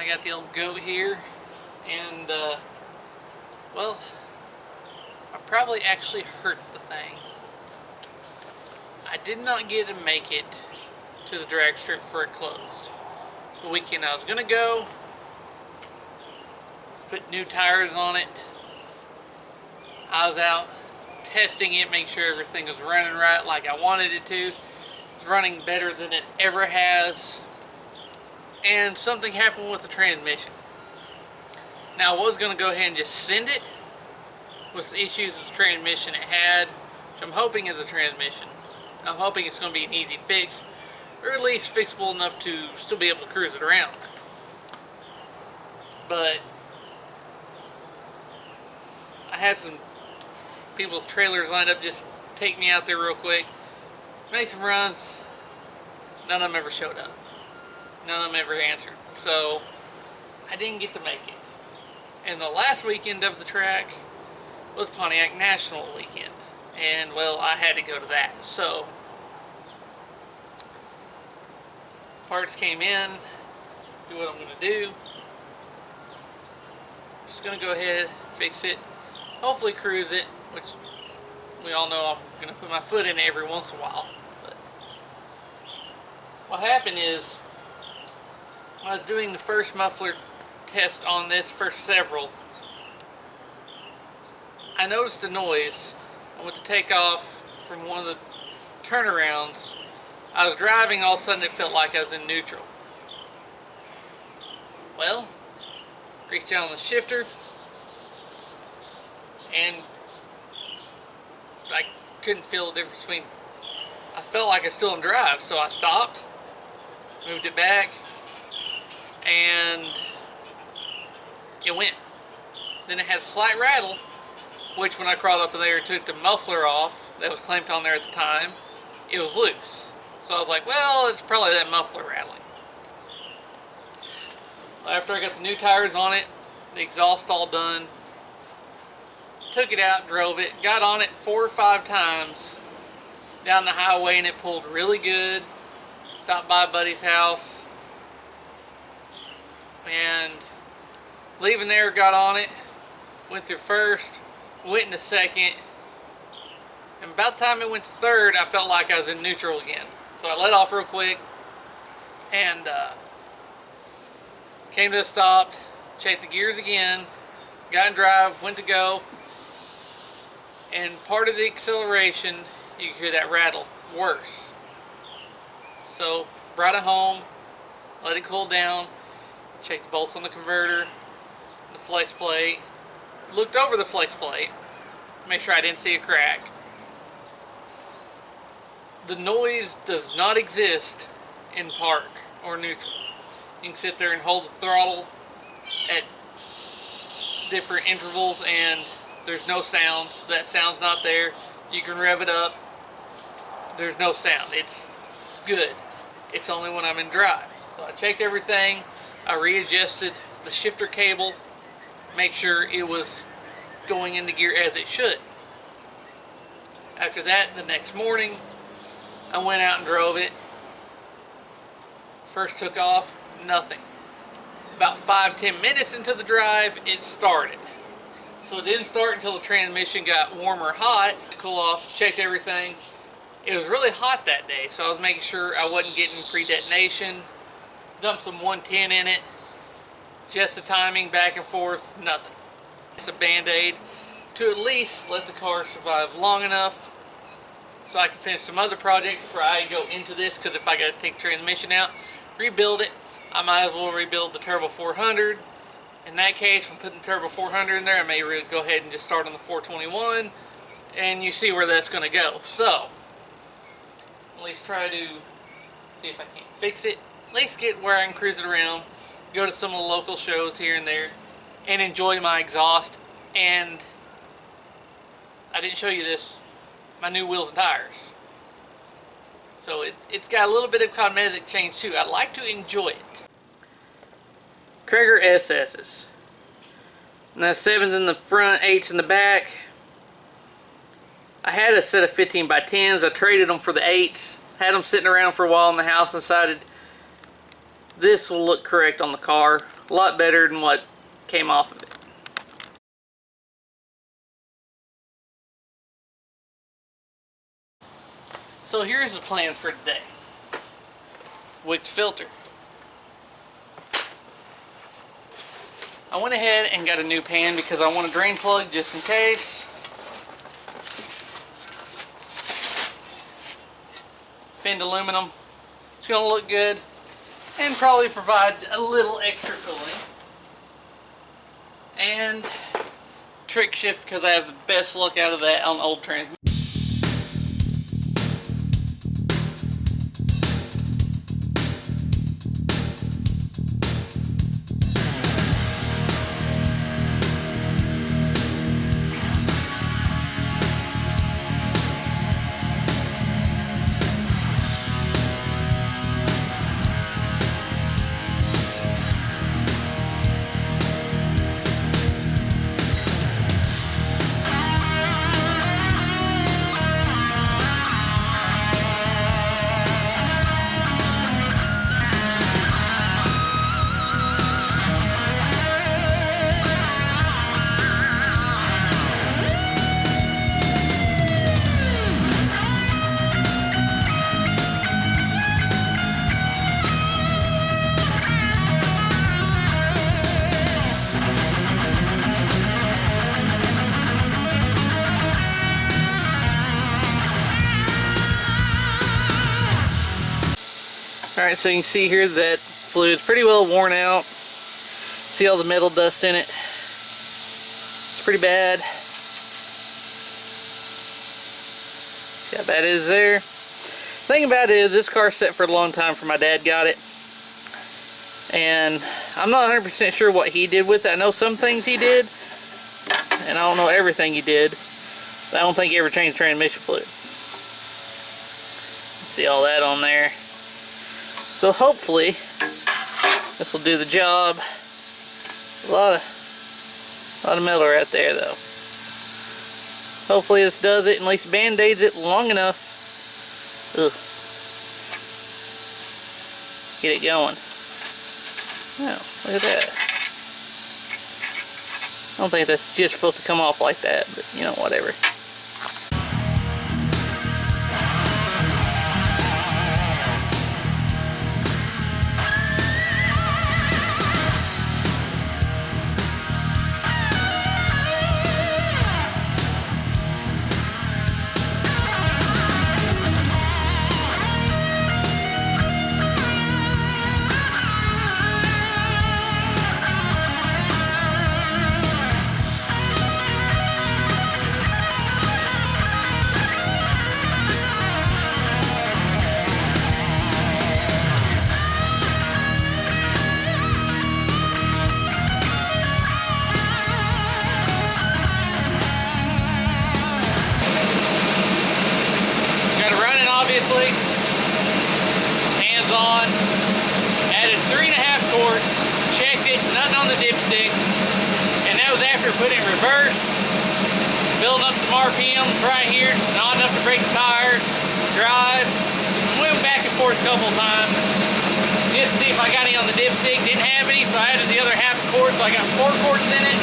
I got the old goat here, and well, I probably actually hurt the thing. I did not get to make it to the drag strip before it closed. The weekend I was gonna go, put new tires on it. I was out testing it, making sure everything was running right like I wanted it to. It's running better than it ever has. And something happened with the transmission. Now I was going to go ahead and just send it with the issues with the transmission it had, which I'm hoping is a transmission. I'm hoping it's going to be an easy fix, or at least fixable enough to still be able to cruise it around. But I had some people's trailers lined up just take me out there real quick, make some runs. None of them ever showed up. None of them ever answered. So I didn't get to make it. And the last weekend of the track was Pontiac National weekend. And well, I had to go to that. So parts came in, do what I'm going to do. Just going to go ahead, fix it, hopefully cruise it, which we all know I'm going to put my foot in it every once in a while. But what happened is, when I was doing the first muffler test on this, first several, I noticed a noise. I went to take off from one of the turnarounds. I was driving, all of a sudden it felt like I was in neutral. Well, reached down on the shifter, and I couldn't feel the difference between, I felt like I was still in drive, so I stopped, moved it back, and it went. Then it had a slight rattle, which when I crawled up in there and took the muffler off that was clamped on there at the time, it was loose. So I was like, well, it's probably that muffler rattling. After I got the new tires on it, the exhaust all done, took it out, drove it, got on it 4 or 5 times down the highway, and it pulled really good. Stopped by a buddy's house, and leaving there, got on it, went through first, went into second, and about the time it went to third, I felt like I was in neutral again. So I let off real quick, and came to a stop, checked the gears again, got in drive, went to go, and part of the acceleration, you can hear that rattle, worse. So, brought it home, let it cool down, checked the bolts on the converter, the flex plate, looked over the flex plate, make sure I didn't see a crack. The noise does not exist in park or neutral. You can sit there and hold the throttle at different intervals and there's no sound. That sound's not there. You can rev it up. There's no sound. It's good. It's only when I'm in drive. So I checked everything. I readjusted the shifter cable. Make sure it was going into gear as it should. After that, the next morning, I went out and drove it. First took off, nothing. About 5-10 minutes into the drive, it started. So it didn't start until the transmission got warm or hot. Cool off, checked everything. It was really hot that day, so I was making sure I wasn't getting pre-detonation. Dumped some 110 in it. Just the timing, back and forth, nothing. It's a band-aid to at least let the car survive long enough so I can finish some other projects before I go into this, because if I got to take the transmission out, rebuild it, I might as well rebuild the Turbo 400. In that case, when putting the Turbo 400 in there, I may go ahead and just start on the 421, and you see where that's going to go. So, at least try to see if I can't fix it, at least get where I can cruise it around, go to some of the local shows here and there, and enjoy my exhaust. And I didn't show you this, my new wheels and tires. So it's got a little bit of cosmetic change too. I like to enjoy it. Krager SS's. Now 7s in the front, 8s in the back. I had a set of 15 by 10s. I traded them for the 8s. Had them sitting around for a while in the house and decided this will look correct on the car. a lot better than what came off of it. So here's the plan for today. Wicks filter. I went ahead and got a new pan because I want a drain plug just in case. Finned aluminum. It's going to look good and probably provide a little extra cooling. And trick shift because I have the best luck out of that on old transmission. Alright, so you can see here that fluid's pretty well worn out. See all the metal dust in it? It's pretty bad. See how bad it is there? Thing about it is this car's set for a long time for my dad got it. And I'm not 100% sure what he did with it. I know some things he did, and I don't know everything he did. But I don't think he ever changed transmission fluid. See all that on there. So hopefully this will do the job. A lot of metal right there though. Hopefully this does it, and at least band-aids it long enough. Ugh. Get it going. Oh, look at that. I don't think that's just supposed to come off like that, but you know, whatever. Hands on, added 3.5 quarts, checked it, nothing on the dipstick, and that was after putting it in reverse, building up some RPMs right here, not enough to break the tires, drive, went back and forth a couple times, just to see if I got any on the dipstick. Didn't have any, so I added the other half a quart, so I got 4 quarts in it.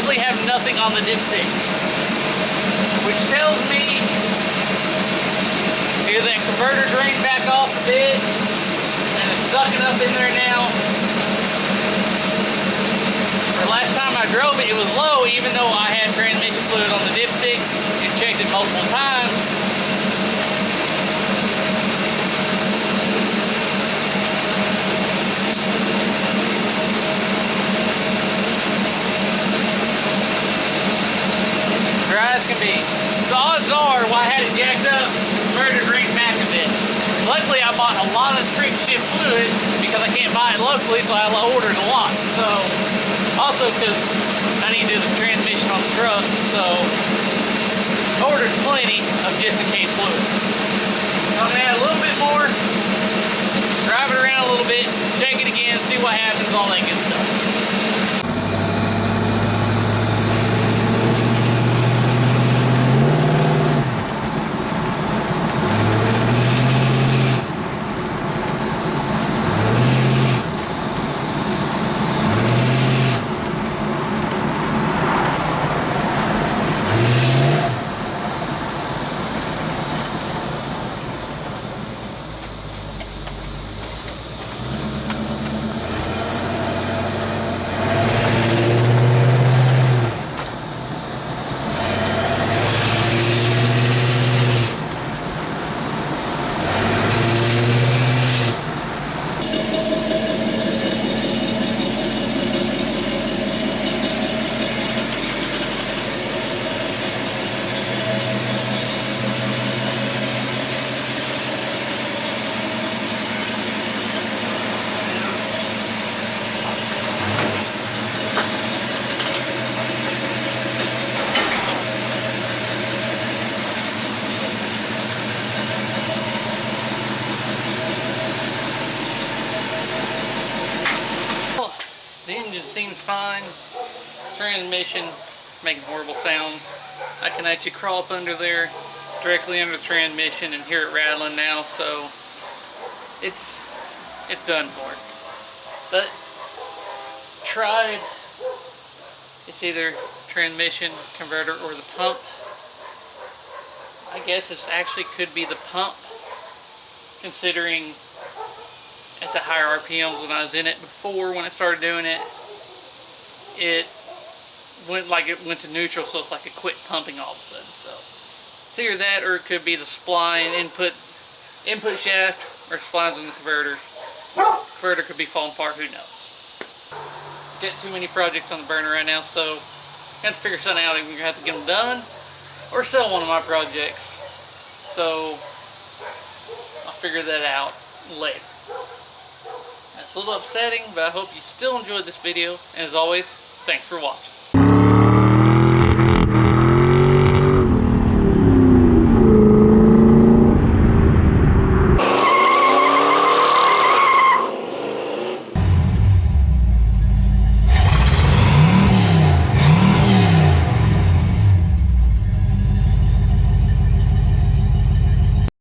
Have nothing on the dipstick, which tells me either that converter drained back off a bit and it's sucking up in there now, or last time I drove it, it was low even though I had transmission fluid on the dipstick and checked it multiple times. Dry as can be. The odds are why I had it jacked up, converter drained back a bit. Luckily I bought a lot of trick shift fluid because I can't buy it locally, so I ordered a lot. So also because I need to do the transmission on the truck, so I ordered plenty of just in case fluid. So I'm gonna add a little bit more, drive it around a little bit, check it again, see what happens, all that good stuff. engine seems fine. Transmission making horrible sounds. I can actually crawl up under there, directly under the transmission, and hear it rattling now, so it's done for. But tried, it's either transmission, converter, or the pump. I guess it actually could be the pump, considering at the higher RPMs when I was in it before, when I started doing it, it went to neutral, so it's like a quick pumping all of a sudden. So it's either that, or it could be the spline input shaft, or splines in the converter. Converter could be falling apart, who knows. Got too many projects on the burner right now, so got to figure something out. I'm gonna have to get them done or sell one of my projects. So I'll figure that out later. That's a little upsetting, but I hope you still enjoyed this video. And as always, thanks for watching.